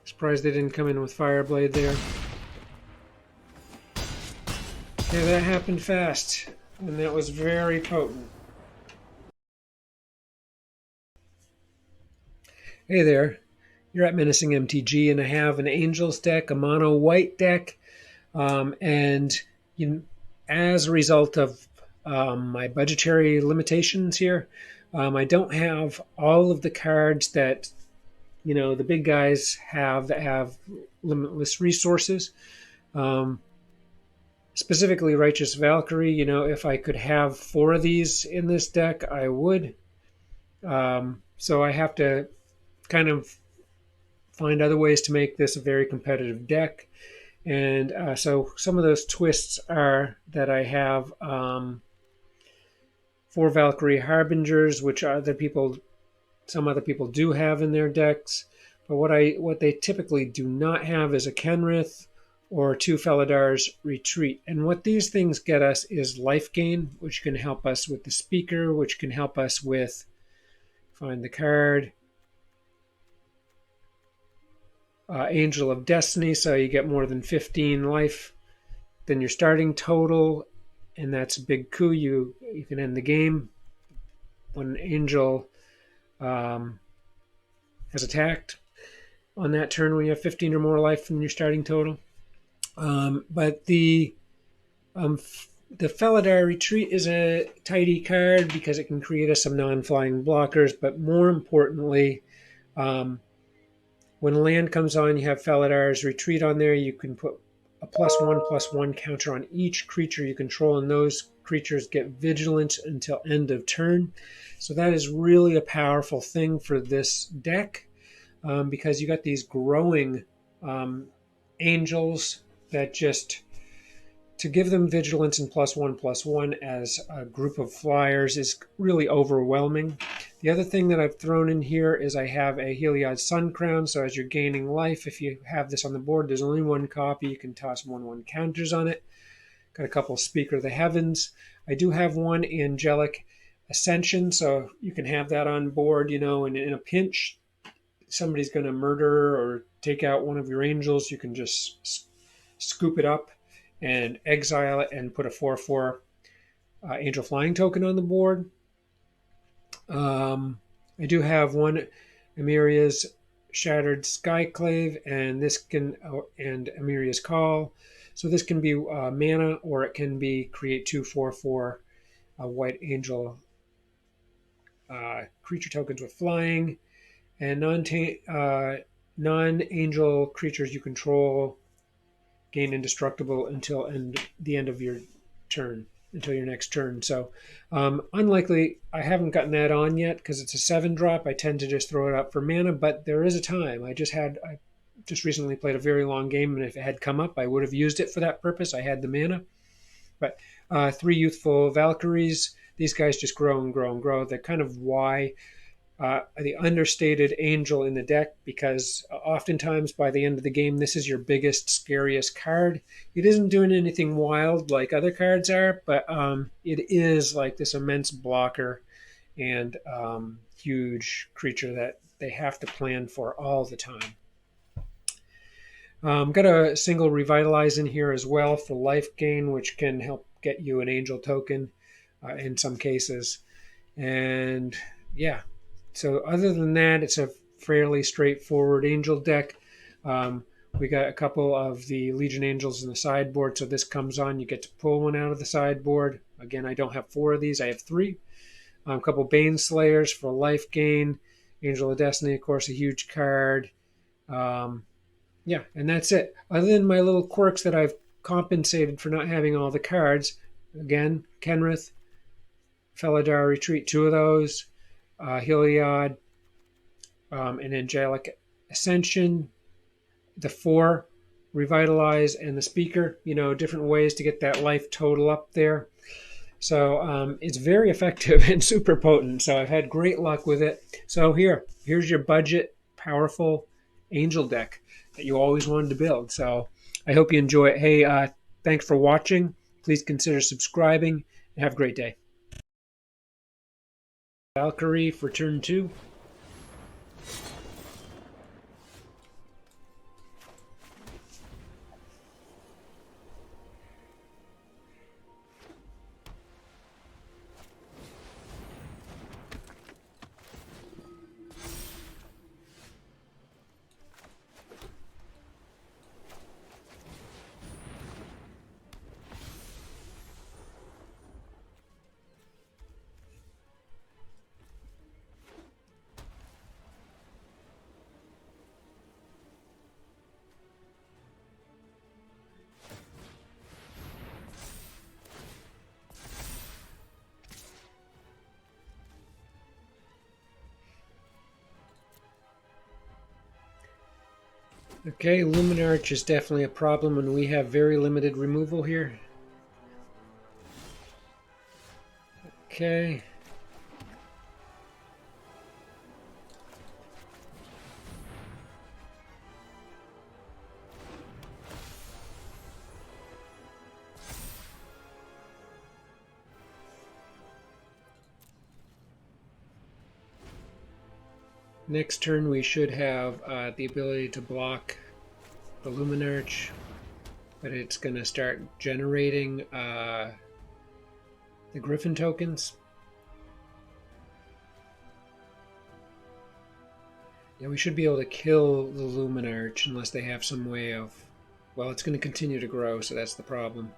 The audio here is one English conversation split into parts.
Surprised they didn't come in with Fireblade there. Yeah, that happened fast, and that was very potent. Hey there, you're at Menacing MTG, and I have an Angels deck, a mono white deck, and you, as a result of my budgetary limitations here, I don't have all of the cards that the big guys have that have limitless resources. Um, Specifically, Righteous Valkyrie. If I could have 4 of these in this deck, I would. So I have to kind of find other ways to make this a very competitive deck. And so some of those twists are that I have 4 Valkyrie Harbingers, which some other people do have in their decks. But what they typically do not have is a Kenrith or 2 Felidars Retreat. And what these things get us is life gain, which can help us with the speaker, which can help us with, find the card, Angel of Destiny, so you get more than 15 life than your starting total, and that's a big coup. You can end the game when an angel has attacked on that turn when you have 15 or more life than your starting total. But the Felidar Retreat is a tidy card because it can create us some non-flying blockers, but more importantly, when land comes on, you have Felidar's Retreat on there. You can put a +1/+1 counter on each creature you control, and those creatures get vigilance until end of turn. So that is really a powerful thing for this deck because you got these growing angels that just, to give them vigilance and +1/+1 as a group of flyers is really overwhelming. The other thing that I've thrown in here is I have a Heliod Sun Crown, so as you're gaining life, if you have this on the board, there's only 1 copy, you can toss 1/1 counters on it. Got a couple Speaker of the Heavens. I do have 1 Angelic Ascension, so you can have that on board, and in a pinch, somebody's going to murder or take out one of your angels, you can just scoop it up and exile it and put a 4/4 Angel Flying token on the board. I do have 1 Amiria's Shattered Skyclave, and and Amiria's Call. So this can be mana, or it can be create 2 4/4 White Angel creature tokens with flying, and non-angel creatures you control gain indestructible until the end of your turn, until your next turn. So unlikely, I haven't gotten that on yet because it's a 7-drop. I tend to just throw it up for mana, but there is a time. I just recently played a very long game, and if it had come up, I would have used it for that purpose. I had the mana. But 3 Youthful Valkyries, these guys just grow and grow and grow. They're kind of why the understated angel in the deck, because oftentimes by the end of the game, this is your biggest, scariest card. It isn't doing anything wild like other cards are, but it is like this immense blocker and huge creature that they have to plan for all the time. Got a single Revitalize in here as well for life gain, which can help get you an angel token in some cases. And yeah, so other than that, it's a fairly straightforward angel deck. We got a couple of the Legion Angels in the sideboard, so this comes on, you get to pull 1 out of the sideboard. Again, I don't have 4 of these, I have 3. A couple Bane Slayers for life gain. Angel of Destiny, of course, a huge card. Yeah, and that's it. Other than my little quirks that I've compensated for not having all the cards, again, Kenrith, Felidar Retreat, 2 of those. Heliod, and Angelic Ascension, the 4 Revitalize, and the Speaker, different ways to get that life total up there. So it's very effective and super potent. So I've had great luck with it. So here's your budget, powerful angel deck that you always wanted to build. So I hope you enjoy it. Hey, thanks for watching. Please consider subscribing, and have a great day. Valkyrie for turn 2. Okay, Luminarch is definitely a problem, and we have very limited removal here. Okay. Next turn we should have the ability to block the Luminarch, but it's going to start generating the Griffin tokens. Yeah, we should be able to kill the Luminarch unless they have some way of... Well, it's going to continue to grow, so that's the problem.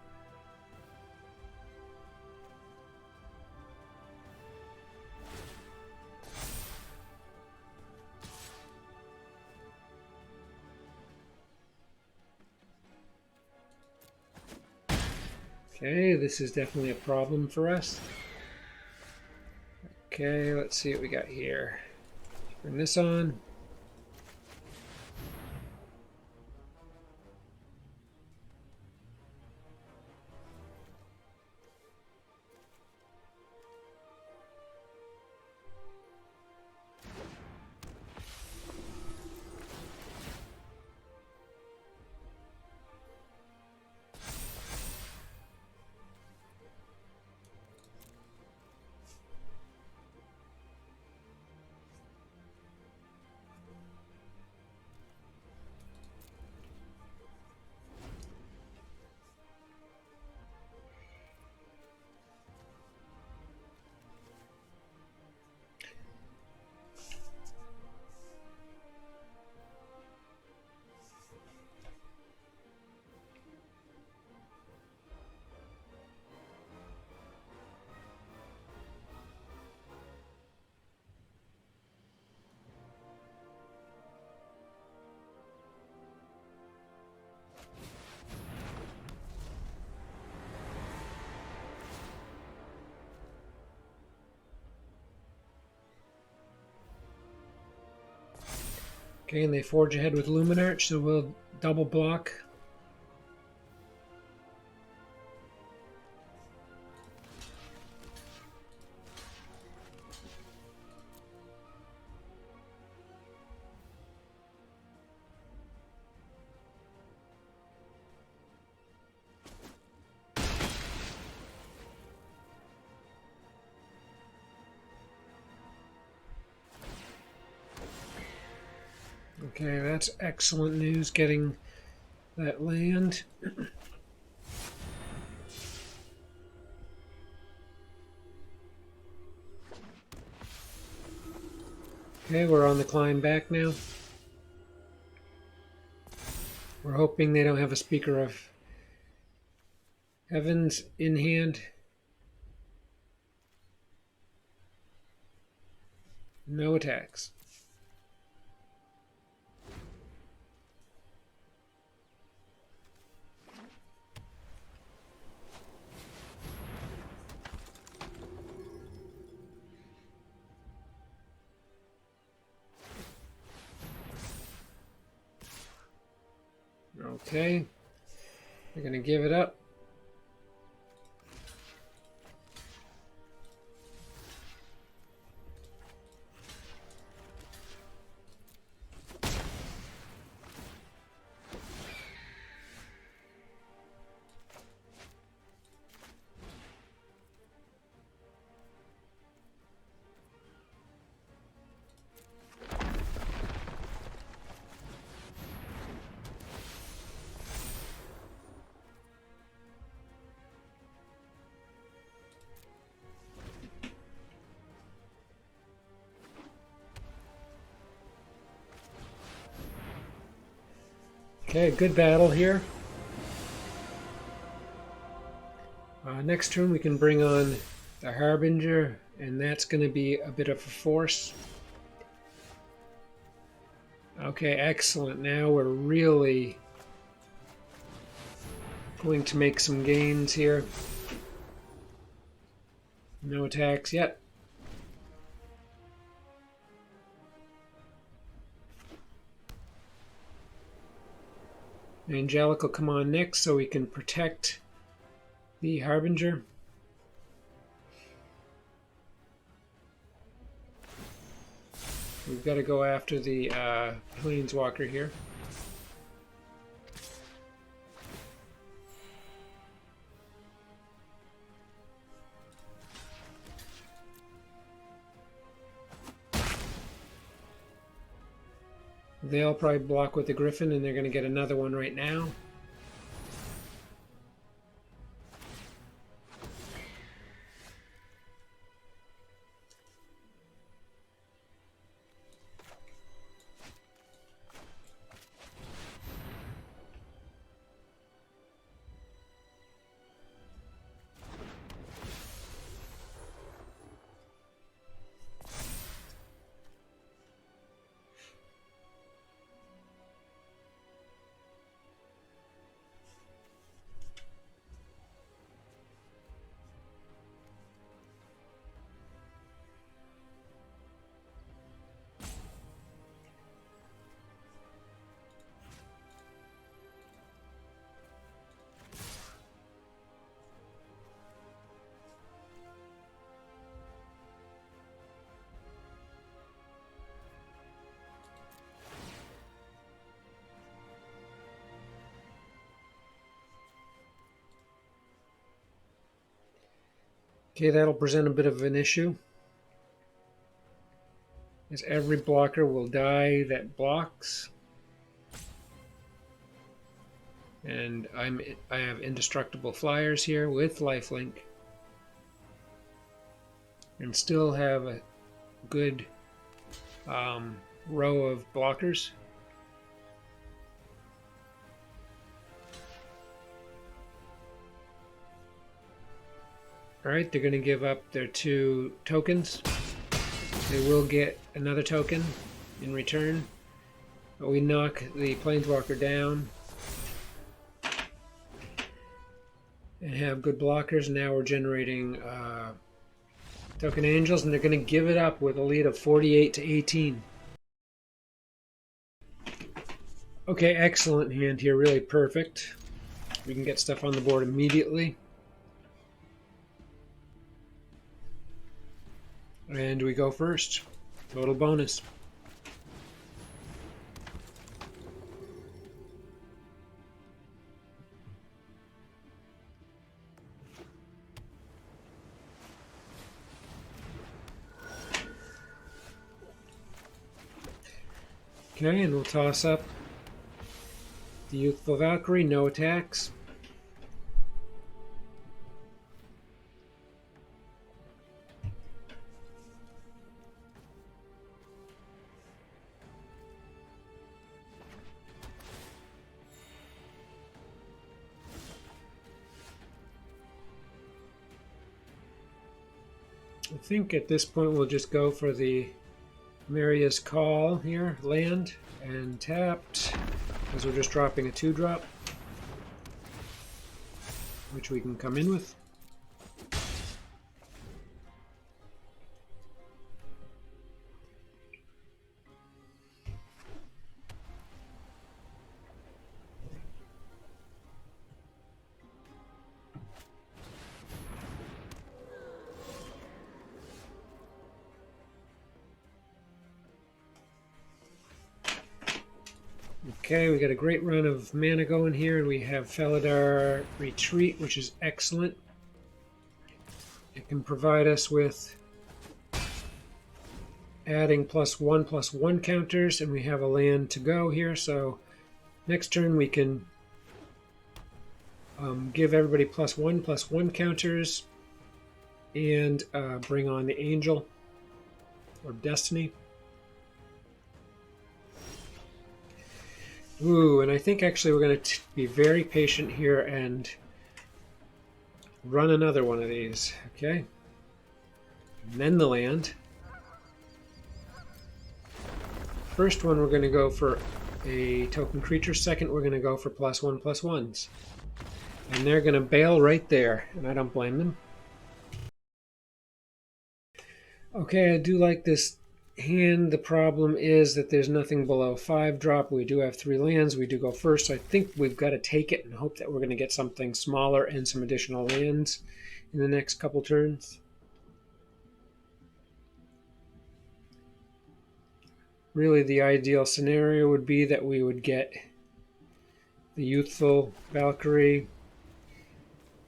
Okay, this is definitely a problem for us. Okay, let's see what we got here. Bring this on. Okay, and they forge ahead with Luminarch, so we'll double block. Okay, that's excellent news, getting that land. Okay, we're on the climb back now. We're hoping they don't have a Speaker of Heavens in hand. No attacks. Okay, we're going to give it up. Okay, good battle here. Next turn we can bring on the Harbinger, and that's going to be a bit of a force. Okay, excellent. Now we're really going to make some gains here. No attacks yet. Angelic will come on next so we can protect the Harbinger. We've got to go after the Planeswalker here. They'll probably block with the Griffin, and they're going to get another one right now. Okay, that'll present a bit of an issue, as every blocker will die that blocks. And I have indestructible flyers here with lifelink, and still have a good row of blockers. Alright, they're going to give up their 2 tokens. They will get another token in return. But we knock the Planeswalker down and have good blockers. Now we're generating token angels, and they're going to give it up with a lead of 48 to 18. Okay, excellent hand here, really perfect. We can get stuff on the board immediately. And we go first. Total bonus. Okay, and we'll toss up the Youthful Valkyrie, no attacks. I think at this point we'll just go for the Maria's Call here, land, and tapped, because we're just dropping a 2-drop, which we can come in with. Okay, we got a great run of mana going here, and we have Felidar Retreat, which is excellent. It can provide us with adding +1/+1 counters, and we have a land to go here, so next turn we can give everybody +1/+1 counters and bring on the Angel or Destiny. Ooh, and I think actually we're going to be very patient here and run another one of these. Okay. And then the land. First one we're going to go for a token creature. Second we're going to go for +1/+1s. And they're going to bail right there, and I don't blame them. Okay, I do like this hand, the problem is that there's nothing below 5 drop. We do have 3 lands. We do go first. So I think we've got to take it and hope that we're going to get something smaller and some additional lands in the next couple turns. Really, the ideal scenario would be that we would get the youthful Valkyrie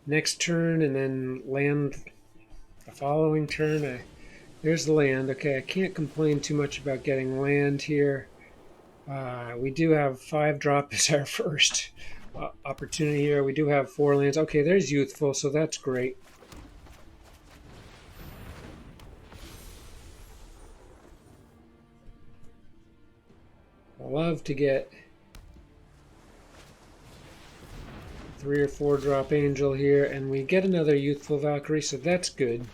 next turn and then land the following turn. There's the land. Okay, I can't complain too much about getting land here. We do have 5 drop as our first opportunity here. We do have 4 lands. Okay, there's youthful, so that's great. I love to get 3 or 4 drop angel here, and we get another youthful Valkyrie, so that's good.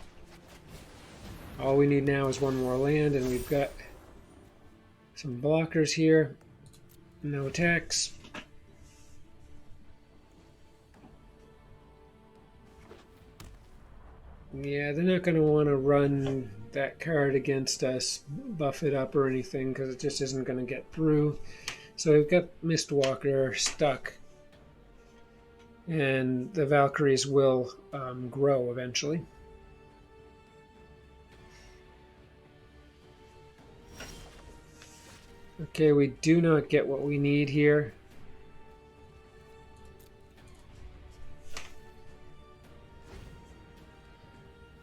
All we need now is 1 more land, and we've got some blockers here. No attacks. Yeah, they're not going to want to run that card against us, buff it up or anything, because it just isn't going to get through. So we've got Mistwalker stuck, and the Valkyries will grow eventually. Okay, we do not get what we need here.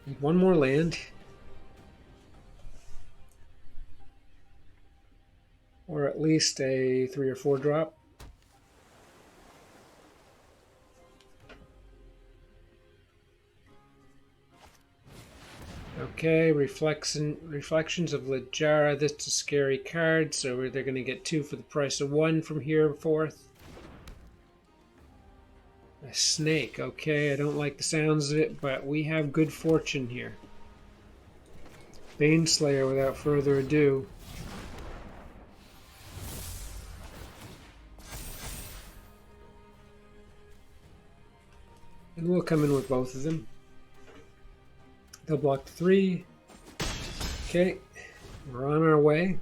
Need 1 more land. Or at least a 3 or 4 drop. Okay, Reflections of Littjara. This is a scary card, so they're going to get 2 for the price of 1 from here forth. A snake. Okay, I don't like the sounds of it, but we have good fortune here. Baneslayer without further ado. And we'll come in with both of them. They'll block 3. Okay, we're on our way.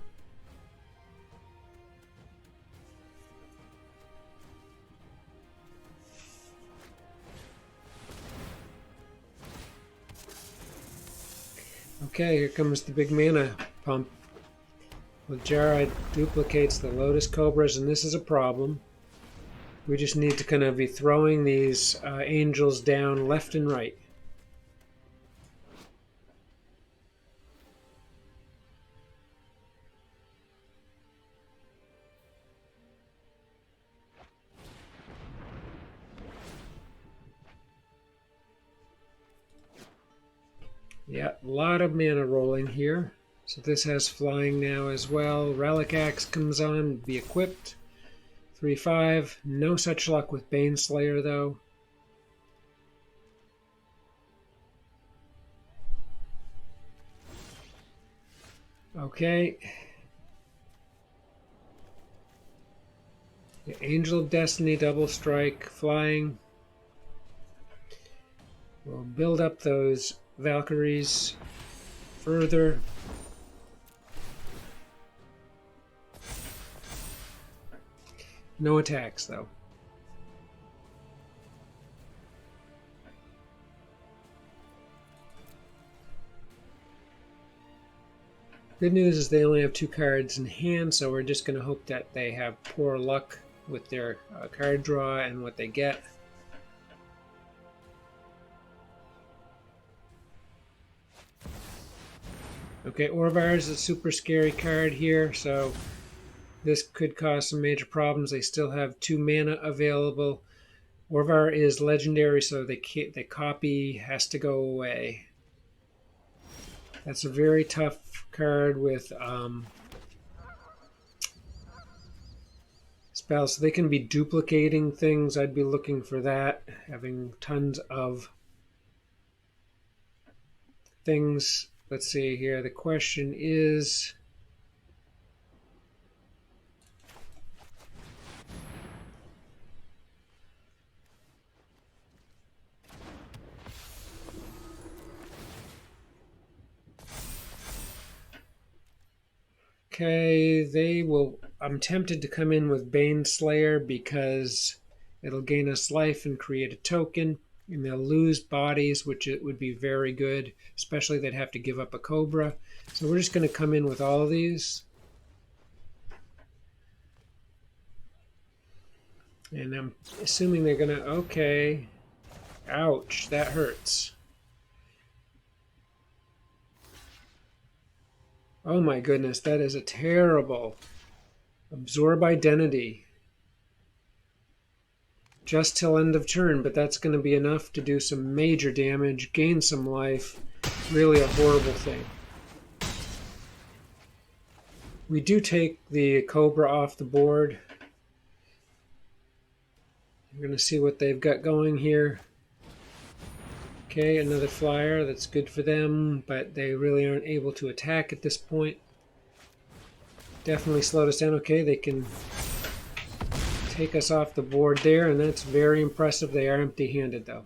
Okay, here comes the big mana pump. Littjara duplicates the Lotus Cobras, and this is a problem. We just need to kind of be throwing these angels down left and right. Yeah, a lot of mana rolling here. So this has flying now as well. Relic Axe comes on, be equipped. 3/5. No such luck with Baneslayer though. Okay. The Angel of Destiny, double strike, flying. We'll build up those Valkyries further. No attacks, though. Good news is they only have 2 cards in hand, so we're just going to hope that they have poor luck with their card draw and what they get. Okay, Orvar is a super scary card here, so this could cause some major problems. They still have 2 mana available. Orvar is legendary, so the copy has to go away. That's a very tough card with spells. So they can be duplicating things. I'd be looking for that. Having tons of things. Let's see here. The question is... Okay, they will. I'm tempted to come in with Bane Slayer because it'll gain us life and create a token, and they'll lose bodies, which it would be very good, especially they'd have to give up a Cobra. So we're just going to come in with all of these. And I'm assuming they're going to... Okay. Ouch, that hurts. Oh my goodness, that is a terrible... Absorb identity. Just till end of turn, but that's going to be enough to do some major damage, gain some life. Really a horrible thing. We do take the Cobra off the board. We're going to see what they've got going here. Okay, another flyer. That's good for them, but they really aren't able to attack at this point. Definitely slowed us down. Okay, they can take us off the board there, and that's very impressive. They are empty-handed, though.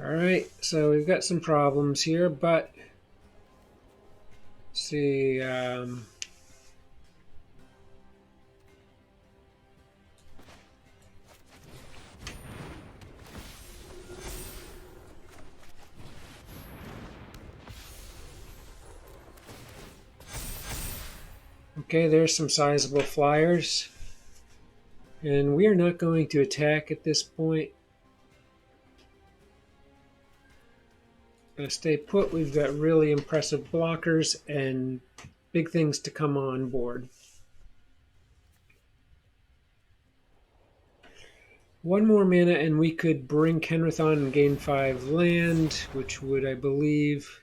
Alright, so we've got some problems here, but... Let's see... Okay, there's some sizable flyers. And we are not going to attack at this point. Gonna stay put. We've got really impressive blockers and big things to come on board. One more mana and we could bring Kenrith on and gain 5 land, which would, I believe...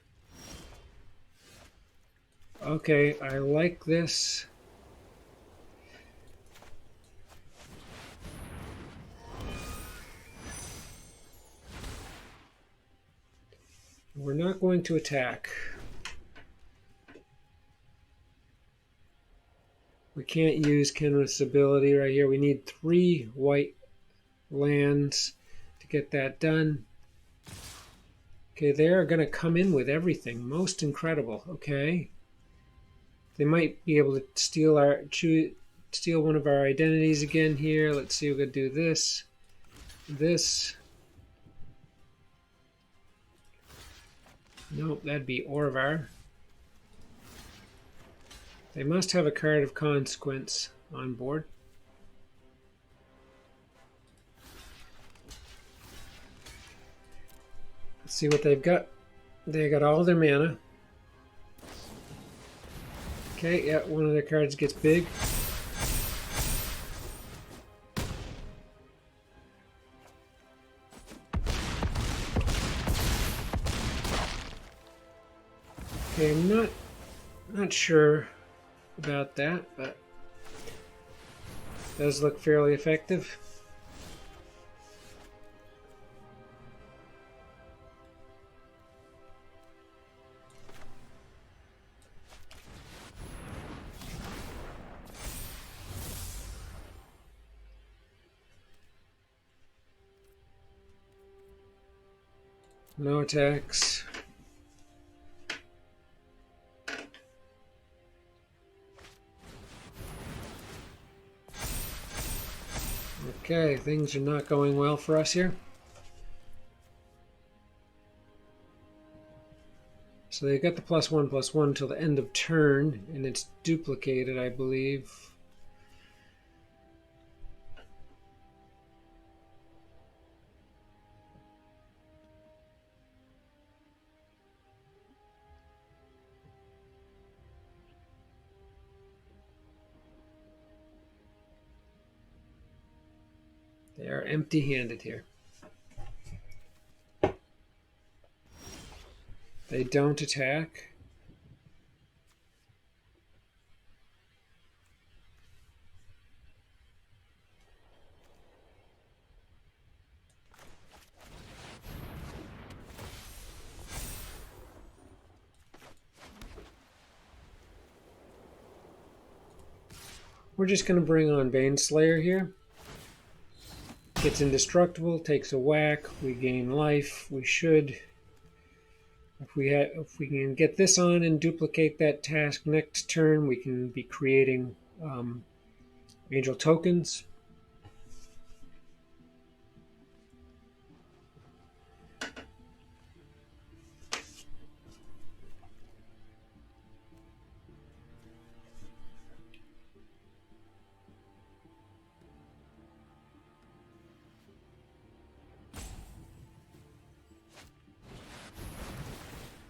Okay, I like this. We're not going to attack. We can't use Kenrith's ability right here. We need 3 white lands to get that done. Okay, they're going to come in with everything. Most incredible. Okay. They might be able to steal one of our identities again here. Let's see, we're going to do this. This. Nope, that'd be Orvar. They must have a card of consequence on board. Let's see what they've got. They got all their mana. Okay, yeah, one of their cards gets big. Okay, I'm not sure about that, but it does look fairly effective. No attacks. Okay, things are not going well for us here. So they got the +1/+1 till the end of turn, and it's duplicated, I believe. They are empty-handed here. They don't attack. We're just going to bring on Baneslayer here. Gets indestructible, takes a whack, we gain life. We should If we can get this on and duplicate that task next turn, we can be creating angel tokens.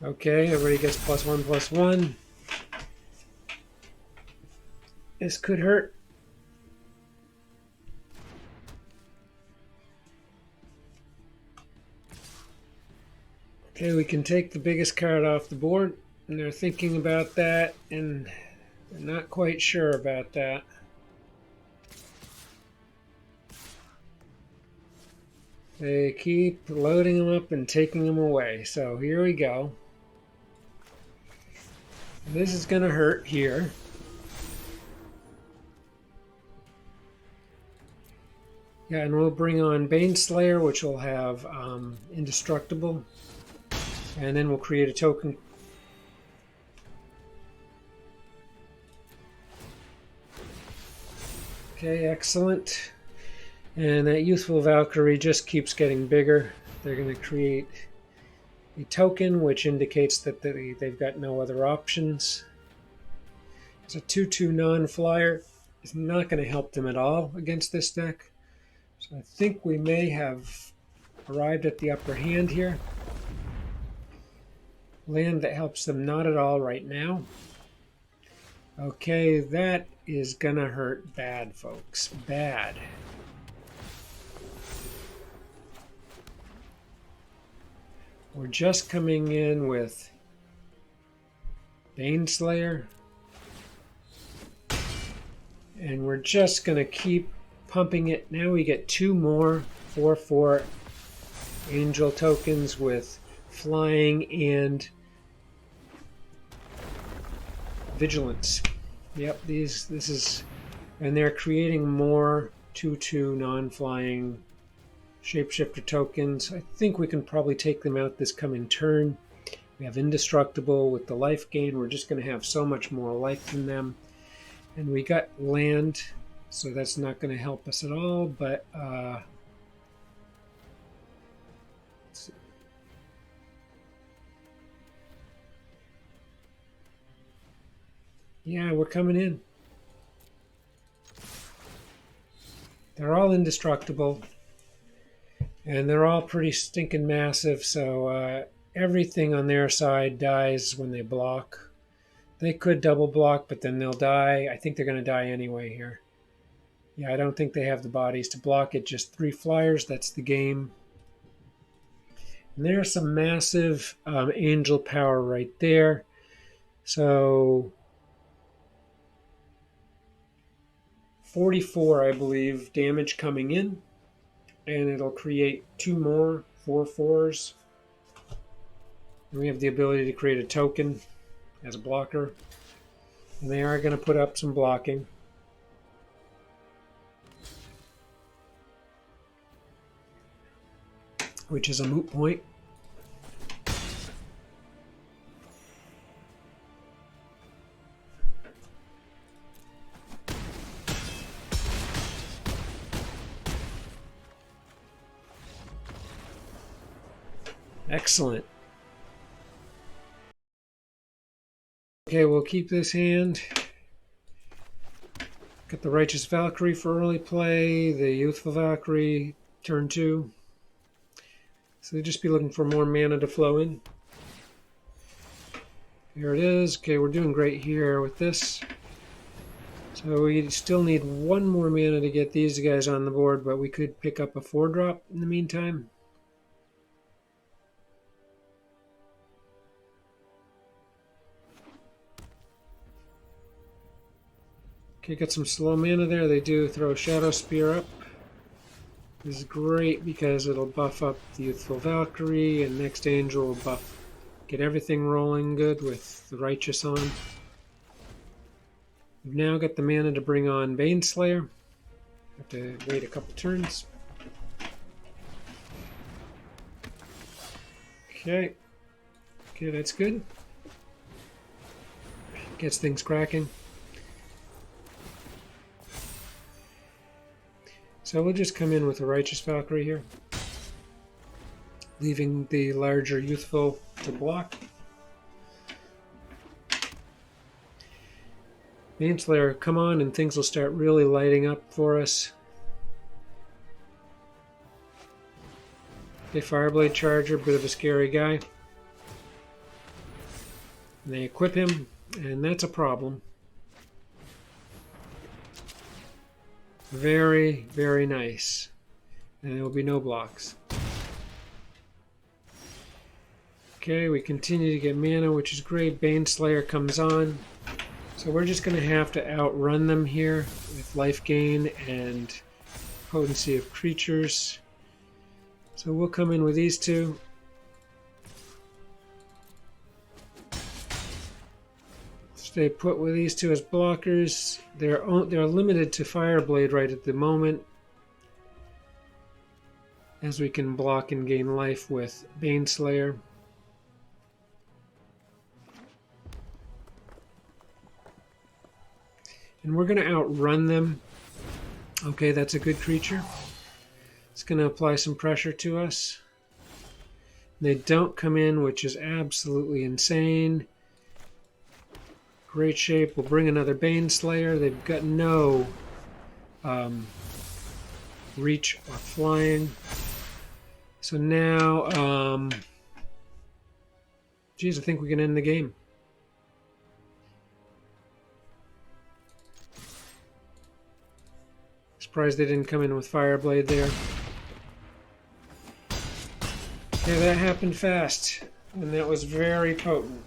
Okay, everybody gets +1/+1. This could hurt. Okay, we can take the biggest card off the board. And they're thinking about that, and they're not quite sure about that. They keep loading them up and taking them away. So here we go. This is going to hurt here. Yeah, and we'll bring on Baneslayer, which will have Indestructible. And then we'll create a token. Okay, excellent. And that Youthful Valkyrie just keeps getting bigger. They're going to create a token, which indicates that they've got no other options. It's a 2/2 non-flyer. It's not going to help them at all against this deck. So I think we may have arrived at the upper hand here. Land that helps them not at all right now. Okay, that is going to hurt bad, folks. Bad. We're just coming in with Baneslayer. And we're just going to keep pumping it. Now we get 2 more 4/4 angel tokens with flying and vigilance. Yep, this is, and they're creating more 2/2 non-flying shapeshifter tokens. I think we can probably take them out this coming turn. We have Indestructible with the life gain. We're just going to have so much more life than them. And we got land, so that's not going to help us at all, but yeah, we're coming in. They're all indestructible, and they're all pretty stinking massive, so everything on their side dies when they block. They could double block, but then they'll die. I think they're going to die anyway here. Yeah, I don't think they have the bodies to block it. Just 3 flyers, that's the game. And there's some massive angel power right there. So 44, I believe, damage coming in. And it'll create 2 more 4/4s. And we have the ability to create a token as a blocker. And they are going to put up some blocking. Which is a moot point. Excellent. Okay, we'll keep this hand. Got the Righteous Valkyrie for early play, the Youthful Valkyrie, turn 2. So they'll just be looking for more mana to flow in. Here it is. Okay, we're doing great here with this. So we still need 1 more mana to get these guys on the board, but we could pick up a 4-drop in the meantime. Okay, got some slow mana there. They do throw Shadow Spear up. This is great because it'll buff up the Youthful Valkyrie, and next Angel will buff, get everything rolling good with the Righteous on. We've now got the mana to bring on Baneslayer. Have to wait a couple turns. Okay. Okay, that's good. Gets things cracking. So we'll just come in with a Righteous Valkyrie here, leaving the larger Youthful to block. Baneslayer, come on, and things will start really lighting up for us. Okay, Fireblade Charger, bit of a scary guy. And they equip him, and that's a problem. Very, very nice. And there will be no blocks. Okay, we continue to get mana, which is great. Baneslayer comes on. So we're just going to have to outrun them here with life gain and potency of creatures. So we'll come in with these two. Stay put with these two as blockers. They're limited to Fireblade right at the moment, as we can block and gain life with Baneslayer. And we're going to outrun them. Okay, that's a good creature. It's going to apply some pressure to us. They don't come in, which is absolutely insane. Great shape. We'll bring another Baneslayer. They've got no reach or flying. So now, geez, I think we can end the game. Surprised they didn't come in with Fireblade there. Yeah, that happened fast, and that was very potent.